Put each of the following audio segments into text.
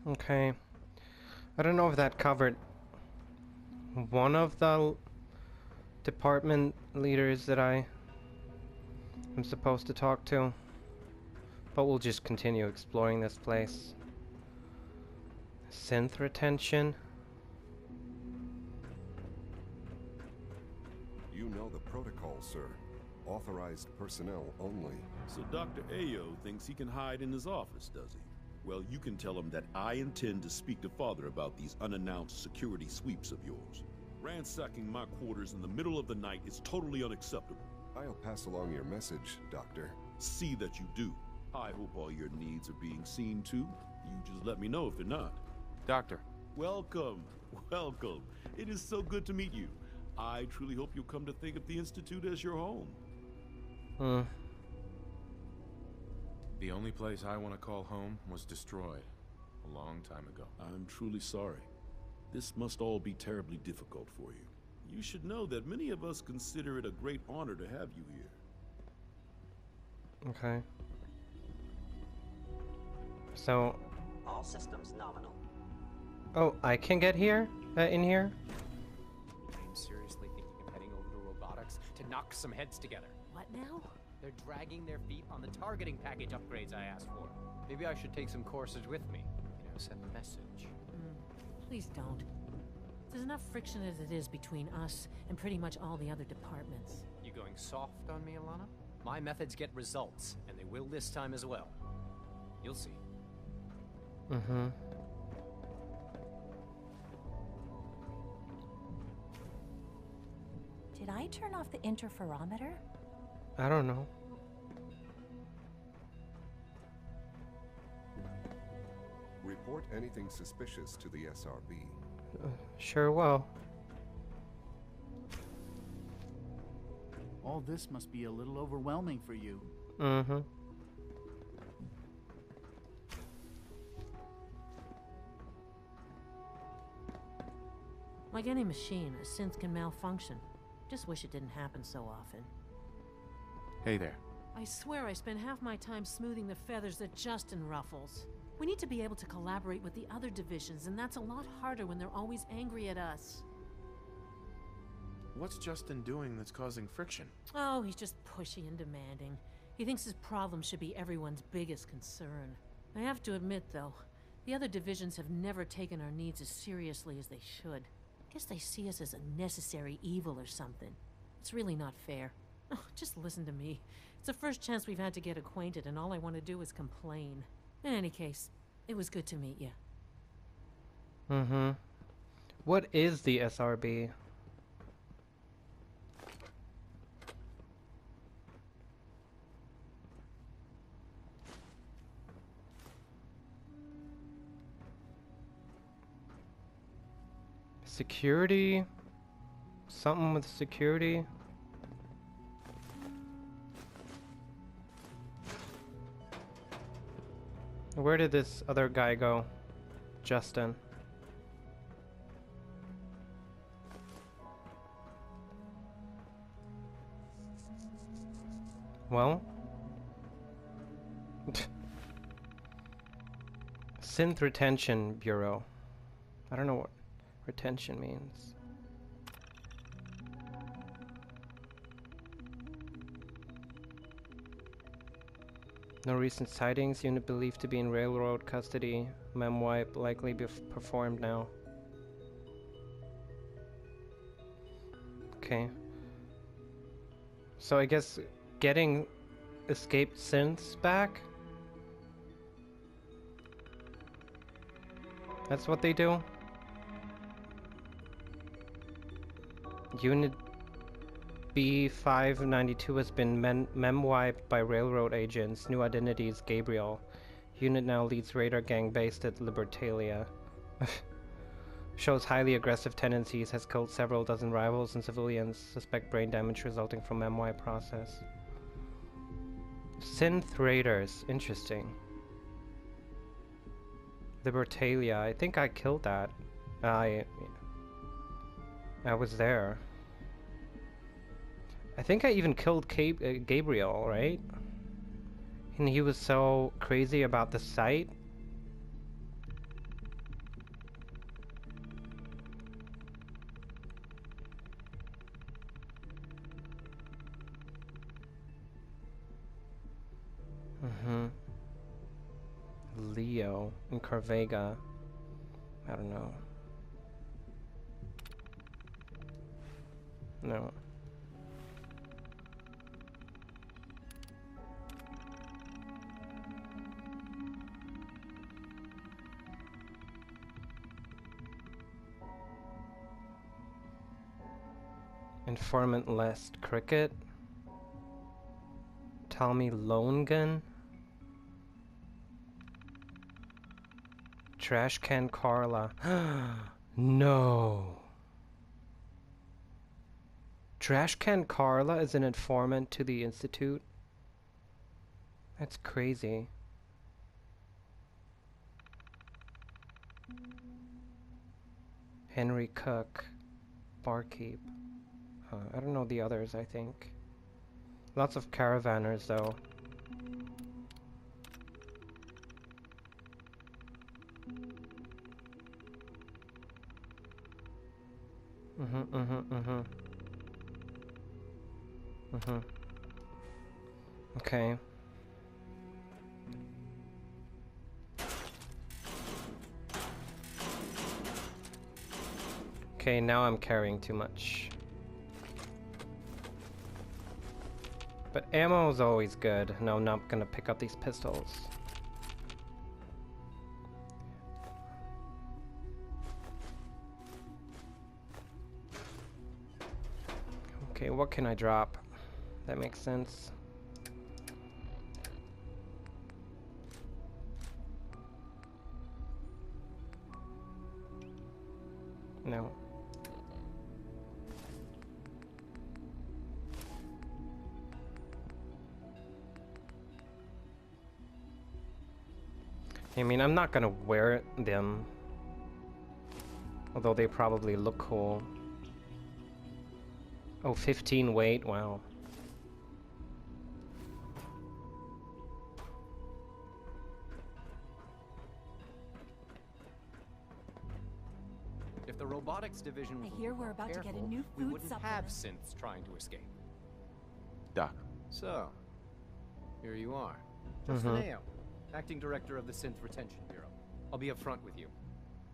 Okay. I don't know if that covered one of the department leaders that I am supposed to talk to. But we'll just continue exploring this place. Synth retention. You know the protocol, sir. Authorized personnel only. So Dr. Ayo thinks he can hide in his office, does he? Well, you can tell him that I intend to speak to Father about these unannounced security sweeps of yours. Ransacking my quarters in the middle of the night is totally unacceptable. I'll pass along your message, Doctor. See that you do. I hope all your needs are being seen to. You just let me know if they're not. Doctor. Welcome. Welcome. It is so good to meet you. I truly hope you'll come to think of the Institute as your home. The only place I want to call home was destroyed a long time ago. I'm truly sorry. This must all be terribly difficult for you. You should know that many of us consider it a great honor to have you here. Okay. So... All systems nominal. Oh, I can get here? In here? I'm seriously thinking of heading over to robotics to knock some heads together. What now? They're dragging their feet on the targeting package upgrades I asked for. Maybe I should take some courses with me. You know, send a message. Please don't. There's enough friction as it is between us and pretty much all the other departments. You going soft on me, Alana? My methods get results, and they will this time as well. You'll see. Did I turn off the interferometer? I don't know. Report anything suspicious to the SRB. Sure will. All this must be a little overwhelming for you. Like any machine, a synth can malfunction. Just wish it didn't happen so often. Hey there. I swear I spend half my time smoothing the feathers that Justin ruffles. We need to be able to collaborate with the other divisions, and that's a lot harder when they're always angry at us. What's Justin doing that's causing friction? Oh, he's just pushy and demanding. He thinks his problem should be everyone's biggest concern. I have to admit, though, the other divisions have never taken our needs as seriously as they should. Guess they see us as a necessary evil or something. It's really not fair. Oh, just listen to me. It's the first chance we've had to get acquainted, and all I want to do is complain. In any case, it was good to meet you. What is the SRB? Security? Something with security? Where did this other guy go? Justin. Well? Synth Retention Bureau. I don't know what retention means. No recent sightings. Unit believed to be in railroad custody. Mem wipe likely be performed now. Okay. So I guess getting escaped synths back? That's what they do? Unit B592 has been mem-wiped by railroad agents. New identity is Gabriel. Unit now leads radar gang based at Libertalia. Shows highly aggressive tendencies, has killed several dozen rivals and civilians. Suspect brain damage resulting from mem-wipe process. Synth raiders, interesting. Libertalia, I think I killed that. I was there. I think I even killed Gabriel, right? And he was so crazy about the site. Mm-hmm. Leo and Carvega. I don't know. No. Informant Lest Cricket. Tommy Lone Gun. Trash Can Carla. No. Trash Can Carla is an informant to the Institute? That's crazy. Henry Cook. Barkeep. I don't know the others, I think. Lots of caravanners, though. Okay. Okay, now I'm carrying too much. But ammo is always good. No, I'm not gonna pick up these pistols. Okay, what can I drop? That makes sense. No. I mean, I'm not gonna wear them. Although they probably look cool. Oh, 15 weight, wow. If the robotics division was I hear we're about to get a new we food wouldn't supplement. have synths trying to escape. Doc. So, here you are. Justin Ayo, Acting Director of the Synth Retention Bureau. I'll be upfront with you.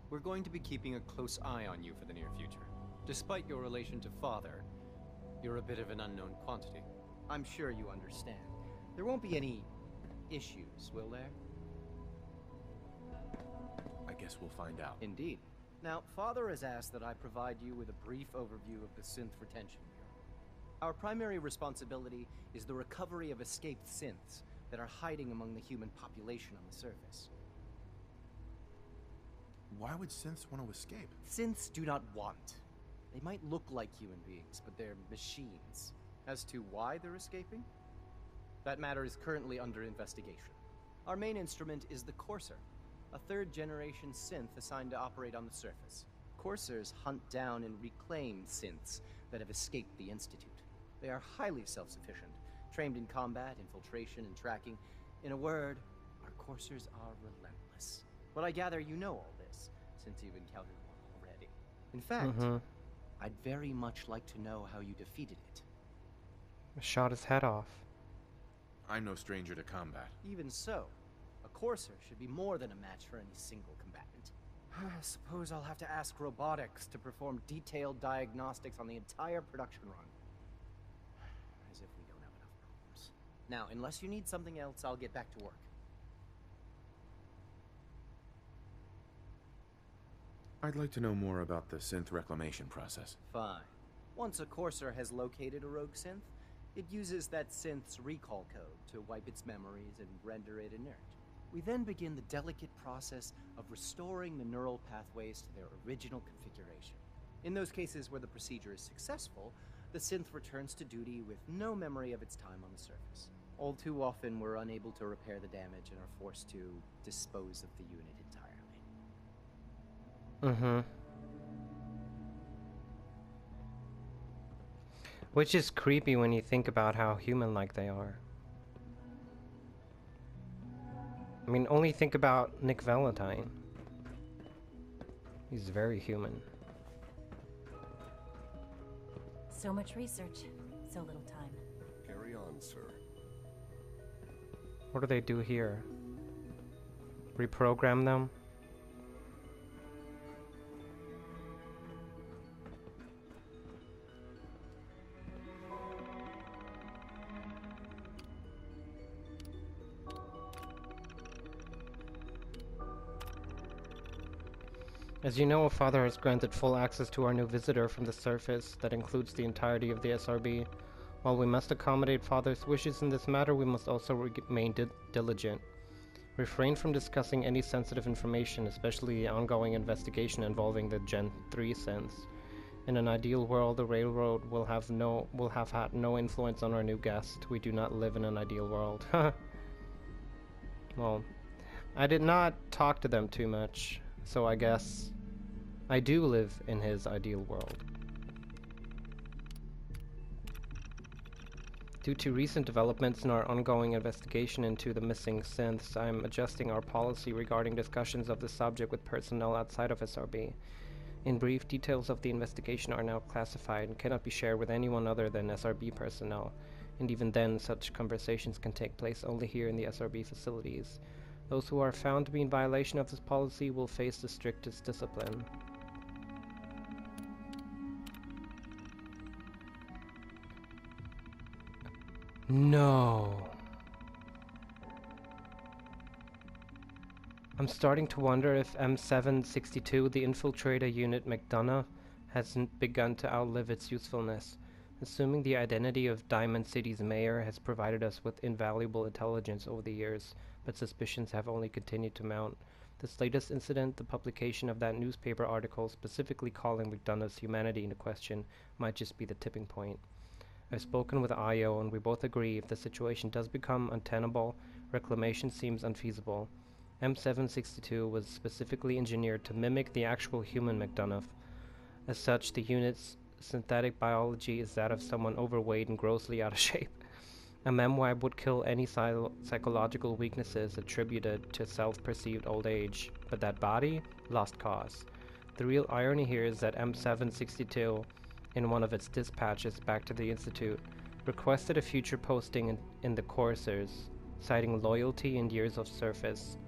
We're going to be keeping a close eye on you for the near future. Despite your relation to Father, you're a bit of an unknown quantity. I'm sure you understand. There won't be any issues, will there? I guess we'll find out. Indeed. Now, Father has asked that I provide you with a brief overview of the Synth Retention Bureau. Our primary responsibility is the recovery of escaped synths that are hiding among the human population on the surface. Why would synths want to escape? Synths do not want. They might look like human beings, but they're machines. As to why they're escaping? That matter is currently under investigation. Our main instrument is the Courser, a third-generation synth assigned to operate on the surface. Coursers hunt down and reclaim synths that have escaped the Institute. They are highly self-sufficient, trained in combat, infiltration, and tracking. In a word, our Coursers are relentless. But I gather you know all this, since you've encountered one already. In fact, I'd very much like to know how you defeated it. Shot his head off. I'm no stranger to combat. Even so, a Courser should be more than a match for any single combatant. I suppose I'll have to ask robotics to perform detailed diagnostics on the entire production run. As if we don't have enough problems. Now, unless you need something else, I'll get back to work. I'd like to know more about the synth reclamation process. Fine. Once a Courser has located a rogue synth, it uses that synth's recall code to wipe its memories and render it inert. We then begin the delicate process of restoring the neural pathways to their original configuration. In those cases where the procedure is successful, the synth returns to duty with no memory of its time on the surface. All too often, we're unable to repair the damage and are forced to dispose of the unit entirely. Which is creepy when you think about how human-like they are. I mean, only think about Nick Valentine. He's very human. So much research, so little time. Carry on, sir. What do they do here? Reprogram them? As you know, Father has granted full access to our new visitor from the surface. That includes the entirety of the SRB. While we must accommodate Father's wishes in this matter, we must also remain diligent. Refrain from discussing any sensitive information, especially the ongoing investigation involving the Gen 3 synths. In an ideal world, the railroad will have had no influence on our new guest. We do not live in an ideal world. Well, I did not talk to them too much, so I guess I do live in his ideal world. Due to recent developments in our ongoing investigation into the missing synths, I am adjusting our policy regarding discussions of the subject with personnel outside of SRB. In brief, details of the investigation are now classified and cannot be shared with anyone other than SRB personnel, and even then, such conversations can take place only here in the SRB facilities. Those who are found to be in violation of this policy will face the strictest discipline. No. I'm starting to wonder if M762, the infiltrator unit McDonough, hasn't begun to outlive its usefulness. Assuming the identity of Diamond City's mayor has provided us with invaluable intelligence over the years, but suspicions have only continued to mount. This latest incident, the publication of that newspaper article specifically calling McDonough's humanity into question, might just be the tipping point. I've spoken with Io, and we both agree if the situation does become untenable, reclamation seems unfeasible. M762 was specifically engineered to mimic the actual human McDonough. As such, the unit's synthetic biology is that of someone overweight and grossly out of shape. A memwipe would kill any psychological weaknesses attributed to self-perceived old age, but that body? Lost cause. The real irony here is that M762, in one of its dispatches back to the Institute, requested a future posting in the coursers, citing loyalty and years of service.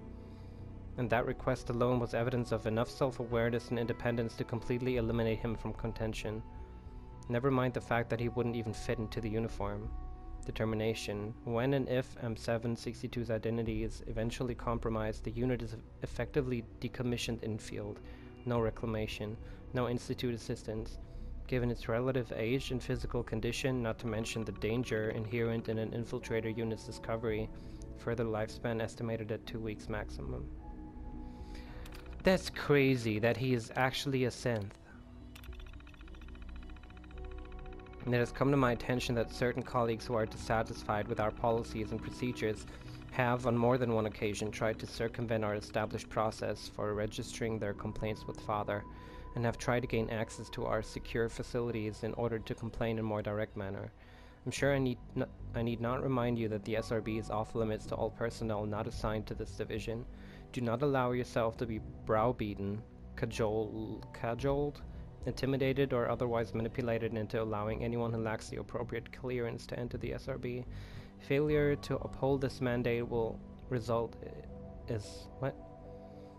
And that request alone was evidence of enough self-awareness and independence to completely eliminate him from contention. Never mind the fact that he wouldn't even fit into the uniform. Determination. When and if M762's identity is eventually compromised, the unit is effectively decommissioned in-field. No reclamation, no Institute assistance. Given its relative age and physical condition, not to mention the danger inherent in an infiltrator unit's discovery, further lifespan estimated at 2 weeks maximum. That's crazy that he is actually a synth. And it has come to my attention that certain colleagues who are dissatisfied with our policies and procedures have, on more than one occasion, tried to circumvent our established process for registering their complaints with Father, and have tried to gain access to our secure facilities in order to complain in a more direct manner. I'm sure I need not remind you that the SRB is off limits to all personnel not assigned to this division. Do not allow yourself to be browbeaten, cajoled, intimidated, or otherwise manipulated into allowing anyone who lacks the appropriate clearance to enter the SRB. Failure to uphold this mandate will result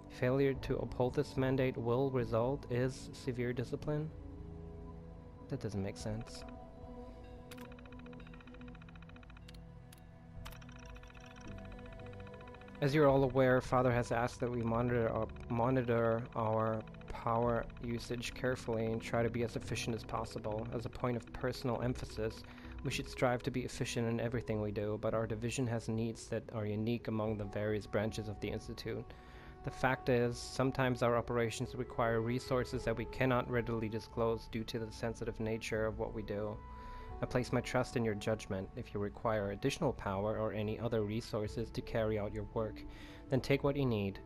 Failure to uphold this mandate will result is severe discipline? That doesn't make sense. As you're all aware, Father has asked that we monitor our power usage carefully and try to be as efficient as possible. As a point of personal emphasis, we should strive to be efficient in everything we do, but our division has needs that are unique among the various branches of the Institute. The fact is, sometimes our operations require resources that we cannot readily disclose due to the sensitive nature of what we do. I place my trust in your judgment. If you require additional power or any other resources to carry out your work, then take what you need.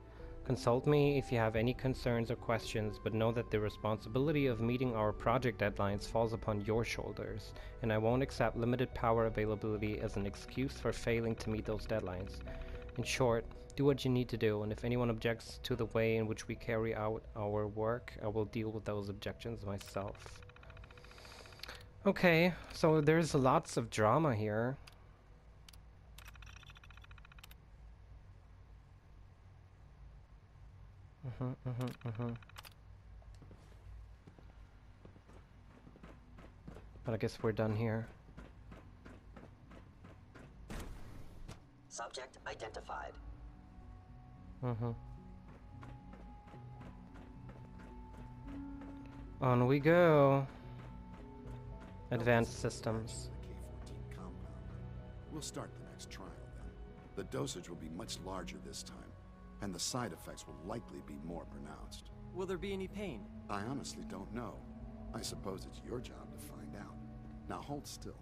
Consult me if you have any concerns or questions, but know that the responsibility of meeting our project deadlines falls upon your shoulders, and I won't accept limited power availability as an excuse for failing to meet those deadlines. In short, do what you need to do, and if anyone objects to the way in which we carry out our work, I will deal with those objections myself. Okay, so there's lots of drama here. But I guess we're done here. Subject identified. On we go. Advanced systems. The K-14 compound. We'll start the next trial then. The dosage will be much larger this time, and the side effects will likely be more pronounced. Will there be any pain? I honestly don't know. I suppose it's your job to find out. Now hold still.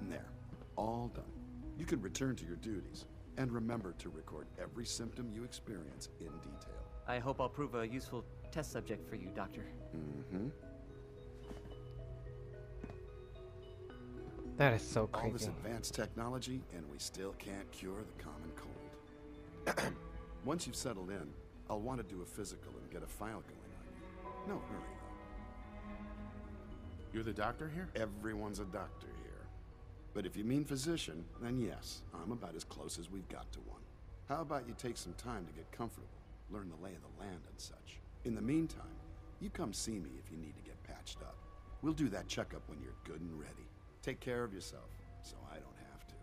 There. All done. You can return to your duties. And remember to record every symptom you experience in detail. I hope I'll prove a useful test subject for you, Doctor. That is so All this creepy. advanced technology, and we still can't cure the common cold. Once you've settled in, I'll want to do a physical and get a file going on you. No hurry, though. You're the doctor here? Everyone's a doctor here. But if you mean physician, then yes, I'm about as close as we've got to one. How about you take some time to get comfortable, learn the lay of the land and such. In the meantime, you come see me if you need to get patched up. We'll do that checkup when you're good and ready. Take care of yourself, so I don't have to.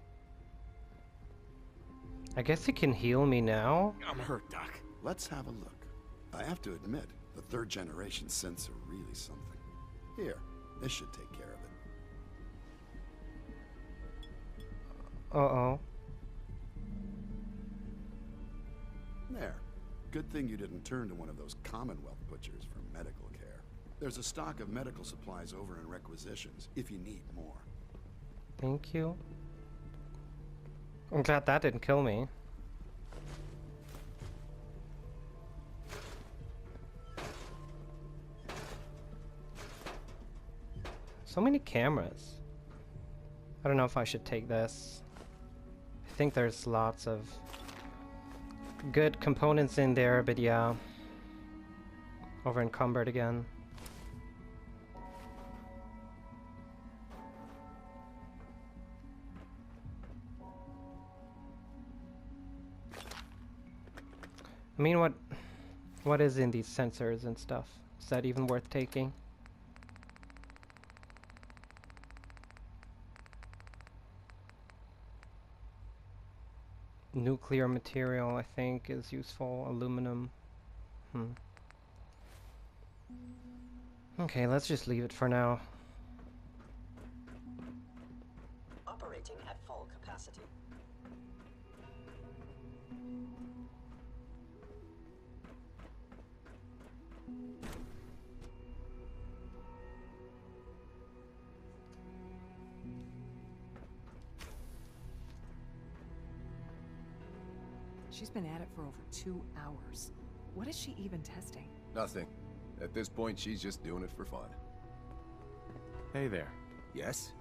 I guess he can heal me now? I'm hurt, Doc. Let's have a look. I have to admit, the third generation synths are really something. Here, this should take care of it. Uh-oh. There. Good thing you didn't turn to one of those Commonwealth butchers for medical care. There's a stock of medical supplies over in requisitions, if you need more. Thank you. I'm glad that didn't kill me. So many cameras. I don't know if I should take this. I think there's lots of good components in there, but yeah. Over encumbered again. I mean, what is in these sensors and stuff? Is that even worth taking? Nuclear material, I think, is useful. Aluminum. Okay, let's just leave it for now. Operating at full capacity. She's been at it for over 2 hours. What is she even testing? Nothing. At this point, she's just doing it for fun. Hey there. Yes?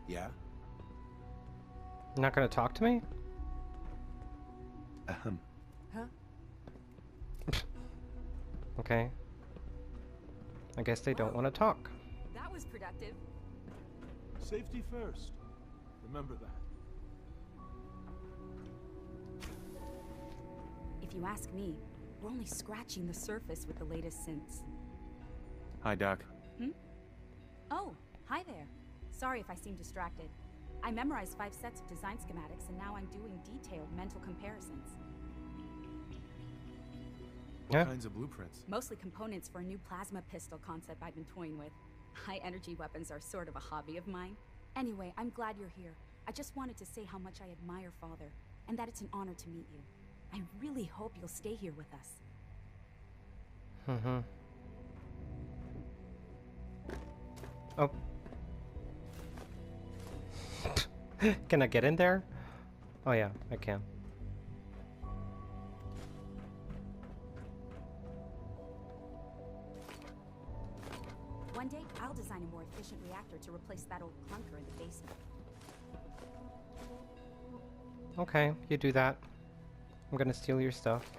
Yeah? You're not gonna talk to me? Huh? Okay. I guess they don't want to talk. That was productive. Safety first. Remember that. If you ask me, we're only scratching the surface with the latest synths. Hi, Doc. Oh, hi there. Sorry if I seem distracted. I memorized 5 sets of design schematics, and now I'm doing detailed mental comparisons. What kinds of blueprints? Mostly components for a new plasma pistol concept I've been toying with. High-energy weapons are sort of a hobby of mine. Anyway, I'm glad you're here. I just wanted to say how much I admire Father, and that it's an honor to meet you. I really hope you'll stay here with us. Oh. Can I get in there? Oh yeah, I can. One day, I'll design a more efficient reactor to replace that old clunker in the basement. Okay, you do that. I'm gonna steal your stuff.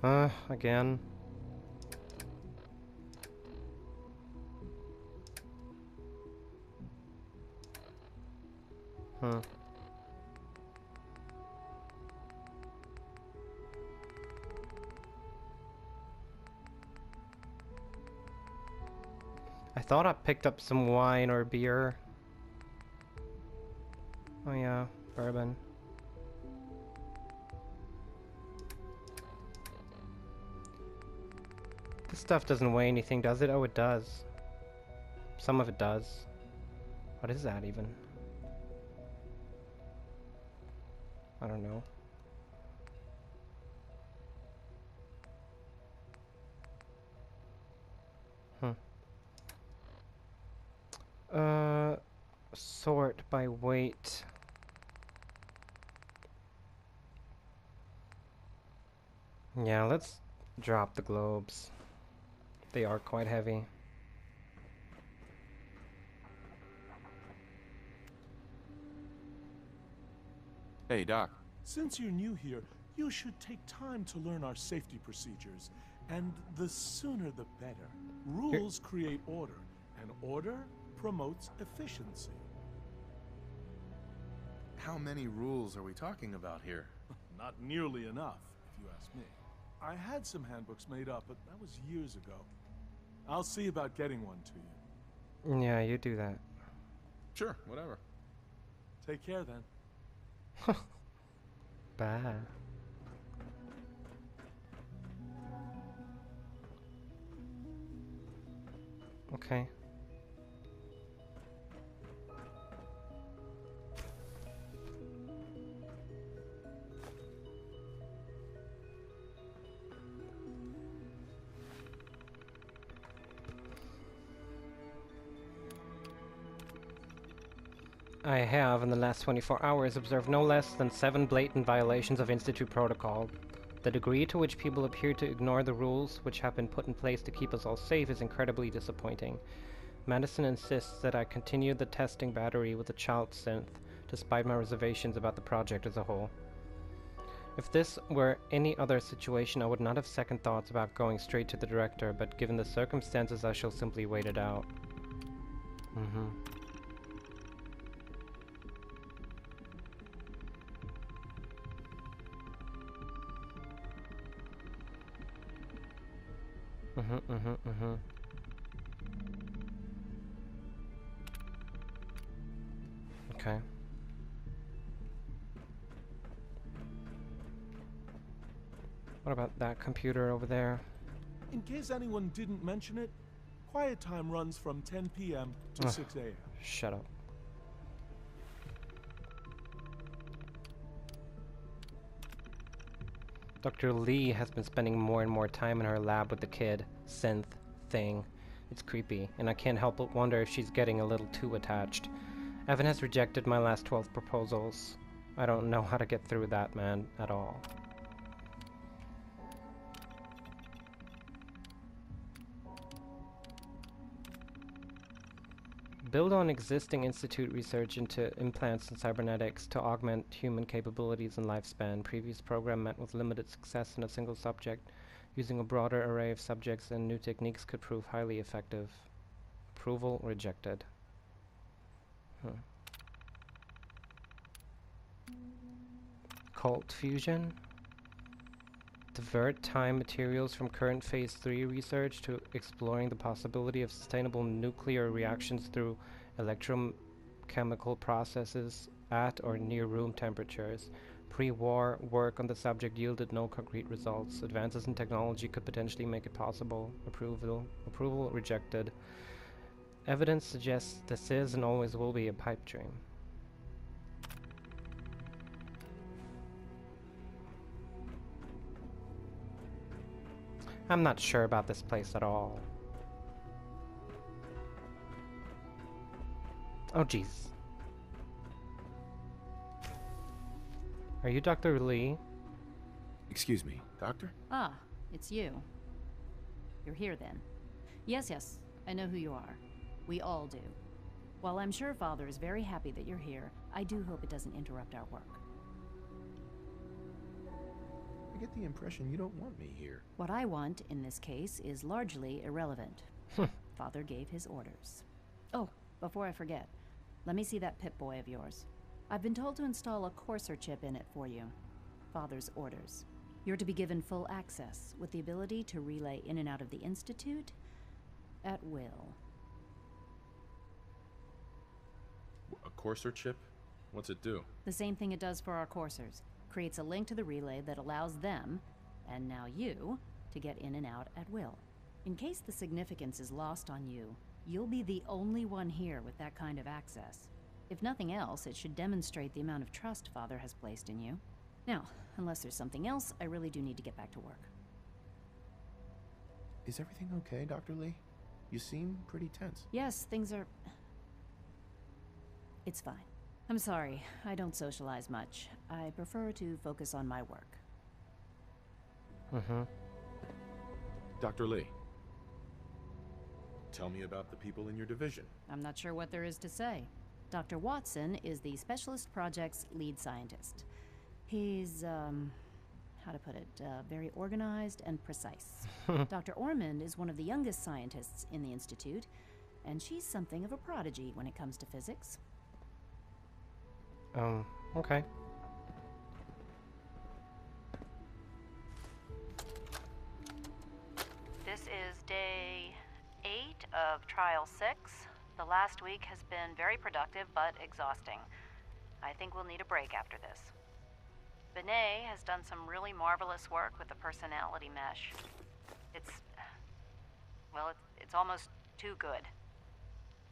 Again. I thought I picked up some wine or beer. Oh yeah, bourbon. This stuff doesn't weigh anything, does it? Oh, it does. Some of it does. What is that even? I don't know. Sort by weight. Yeah, let's drop the globes. They are quite heavy. Hey, Doc. Since you're new here, you should take time to learn our safety procedures. And the sooner the better. Rules create order, and order promotes efficiency. How many rules are we talking about here? Not nearly enough, if you ask me. I had some handbooks made up, but that was years ago. I'll see about getting one to you. Yeah, you do that. Sure, whatever. Take care then. Bye. Okay. I have, in the last 24 hours, observed no less than 7 blatant violations of Institute protocol. The degree to which people appear to ignore the rules which have been put in place to keep us all safe is incredibly disappointing. Madison insists that I continue the testing battery with the child synth, despite my reservations about the project as a whole. If this were any other situation, I would not have second thoughts about going straight to the director, but given the circumstances, I shall simply wait it out. Okay. What about that computer over there? In case anyone didn't mention it, quiet time runs from 10 p.m. to 6 a.m. Shut up. Dr. Lee has been spending more and more time in her lab with the kid, synth thing. It's creepy, and I can't help but wonder if she's getting a little too attached. Evan has rejected my last 12 proposals. I don't know how to get through that, man, at all. Build on existing institute research into implants and cybernetics to augment human capabilities and lifespan. Previous program met with limited success in a single subject. Using a broader array of subjects and new techniques could prove highly effective. Approval rejected. Cold fusion. Divert time materials from current phase 3 research to exploring the possibility of sustainable nuclear reactions through electrochemical processes at or near room temperatures. Pre-war work on the subject yielded no concrete results. Advances in technology could potentially make it possible. Approval rejected. Evidence suggests this is and always will be a pipe dream. I'm not sure about this place at all. Oh, jeez. Are you Dr. Lee? Excuse me, Doctor? Ah, it's you. You're here then. Yes, I know who you are. We all do. While I'm sure Father is very happy that you're here, I do hope it doesn't interrupt our work. get the impression you don't want me here. What I want in this case is largely irrelevant. Father gave his orders. Oh, before I forget, let me see that Pip-Boy of yours. I've been told to install a courser chip in it for you. Father's orders. You're to be given full access, with the ability to relay in and out of the Institute at will. A courser chip? What's it do? The same thing it does for our coursers. Creates a link to the relay that allows them, and now you, to get in and out at will. In case the significance is lost on you, you'll be the only one here with that kind of access. If nothing else, it should demonstrate the amount of trust Father has placed in you. Now, unless there's something else, I really do need to get back to work. Is everything okay, Dr. Lee? You seem pretty tense. Yes, things are... It's fine. I'm sorry, I don't socialize much. I prefer to focus on my work. Dr. Lee, tell me about the people in your division. I'm not sure what there is to say. Dr. Watson is the Specialist Project's lead scientist. He's, how to put it, very organized and precise. Dr. Ormond is one of the youngest scientists in the Institute, and she's something of a prodigy when it comes to physics. Okay. This is day 8 of Trial 6. The last week has been very productive but exhausting. I think we'll need a break after this. Benet has done some really marvelous work with the personality mesh. It's almost too good.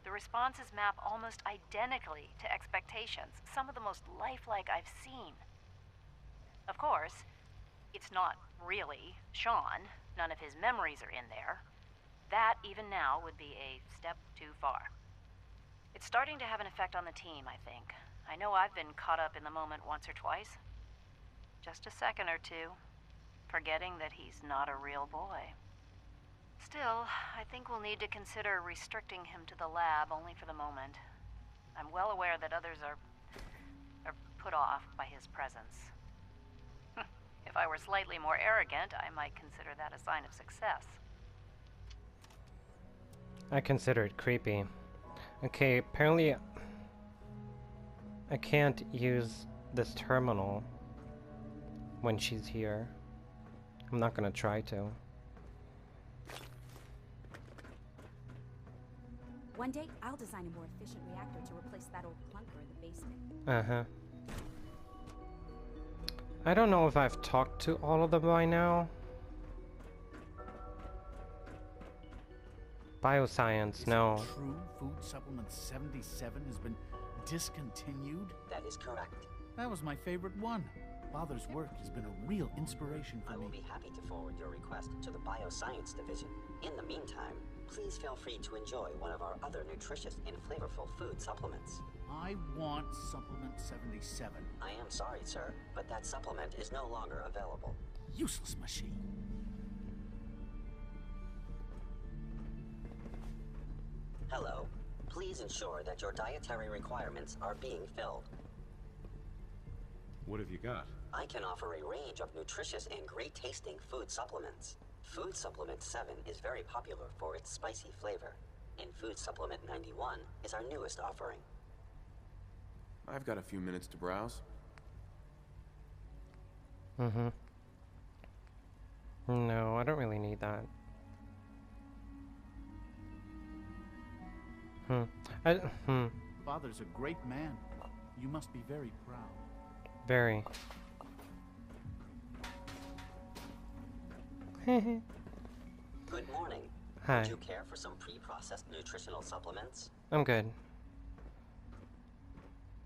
The responses map almost identically to expectations, some of the most lifelike I've seen. Of course, it's not really Sean. None of his memories are in there. That, even now, would be a step too far. It's starting to have an effect on the team, I think. I know I've been caught up in the moment once or twice. Just a second or two, forgetting that he's not a real boy. Still, I think we'll need to consider restricting him to the lab only for the moment. I'm well aware that others are put off by his presence. If I were slightly more arrogant, I might consider that a sign of success. I consider it creepy. Okay, apparently I can't use this terminal when she's here. I'm not gonna try to. One day, I'll design a more efficient reactor to replace that old clunker in the basement. Uh-huh. I don't know if I've talked to all of them by now. Bioscience, no. True food supplement 77 has been discontinued? That is correct. That was my favorite one. Father's work has been a real inspiration for me. I will be happy to forward your request to the Bioscience Division. In the meantime, please feel free to enjoy one of our other nutritious and flavorful food supplements. I want supplement 77. I am sorry, sir, but that supplement is no longer available. Useless machine. Hello. Please ensure that your dietary requirements are being filled. What have you got? I can offer a range of nutritious and great-tasting food supplements. Food Supplement 7 is very popular for its spicy flavor, and Food Supplement 91 is our newest offering. I've got a few minutes to browse. No, I don't really need that. Father's a great man. You must be very proud. Very. Good morning. Hi. Would you care for some pre-processed nutritional supplements? I'm good.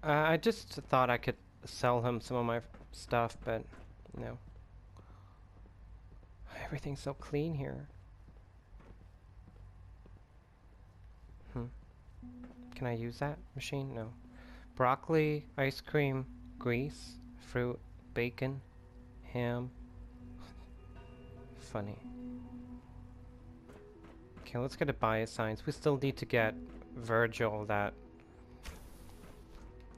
I just thought I could sell him some of my stuff, but no. Everything's so clean here. Can I use that machine? No. Broccoli, ice cream, grease, fruit, bacon, ham. Funny. Okay, let's get a bioscience. We still need to get Virgil that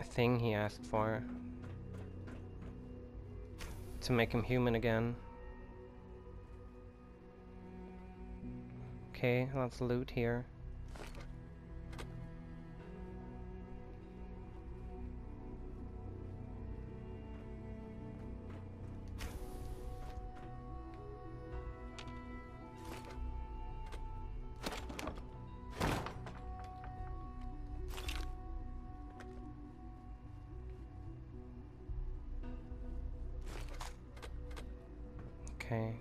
thing he asked for. to make him human again. Okay, let's loot here. Okay.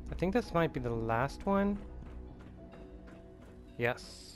I think this might be the last one. Yes.